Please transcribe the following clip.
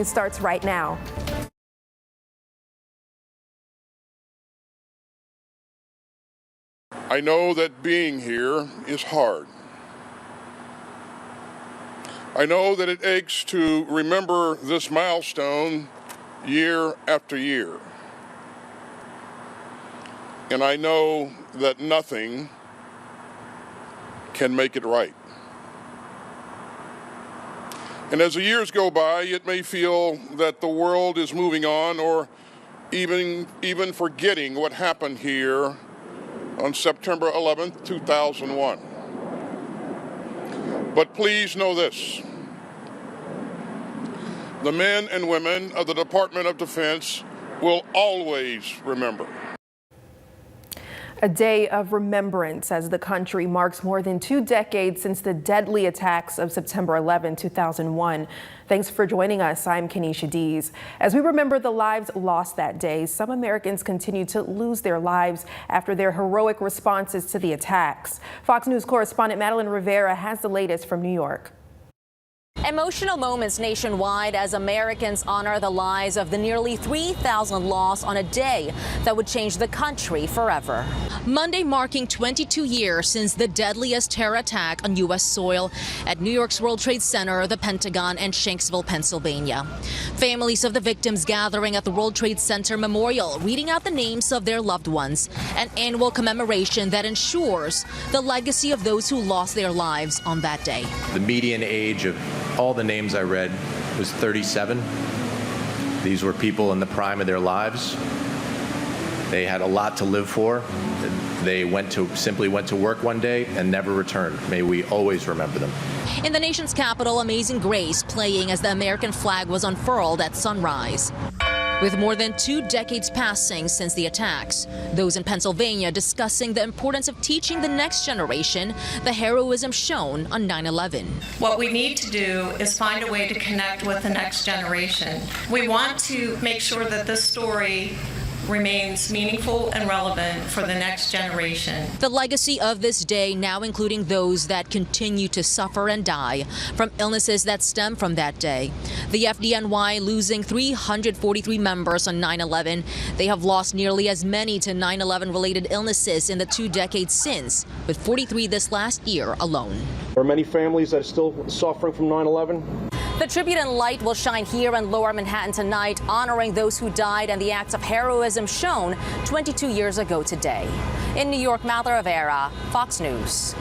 Starts right now. I know that being here is hard. I know that it aches to remember this milestone year after year. And I know that nothing can make it right. And as the years go by, it may feel that the world is moving on or even forgetting what happened here on September 11th, 2001. But please know this. The men and women of the Department of Defense will always remember. A day of remembrance as the country marks more than 2 decades since the deadly attacks of September 11, 2001. Thanks for joining us. I'm Kenesha Dees. As we remember the lives lost that day, some Americans continue to lose their lives after their heroic responses to the attacks. Fox News correspondent Madeline Rivera has the latest from New York. Emotional moments nationwide as Americans honor the lives of the nearly 3,000 lost on a day that would change the country forever. Monday marking 22 years since the deadliest terror attack on U.S. soil at New York's World Trade Center, the Pentagon, and Shanksville, Pennsylvania. Families of the victims gathering at the World Trade Center Memorial, reading out the names of their loved ones, an annual commemoration that ensures the legacy of those who lost their lives on that day. The median age of all the names I read was 37. These were people in the prime of their lives. They had a lot to live for. They simply went to work one day and never returned. May we always remember them. In the nation's capital, Amazing Grace playing as the American flag was unfurled at sunrise. With more than 2 decades passing since the attacks, those in Pennsylvania discussing the importance of teaching the next generation the heroism shown on 9/11. What we need to do is find a way to connect with the next generation. We want to make sure that this story remains meaningful and relevant for the next generation. The legacy of this day now including those that continue to suffer and die from illnesses that stem from that day. The FDNY losing 343 members on 9/11. They have lost nearly as many to 9/11 related illnesses in the 2 decades since, with 43 this last year alone. There are many families that are still suffering from 9/11. The tribute and light will shine here in Lower Manhattan tonight, honoring those who died and the acts of heroism shown 22 years ago today. In New York, Madeline Rivera, Fox News.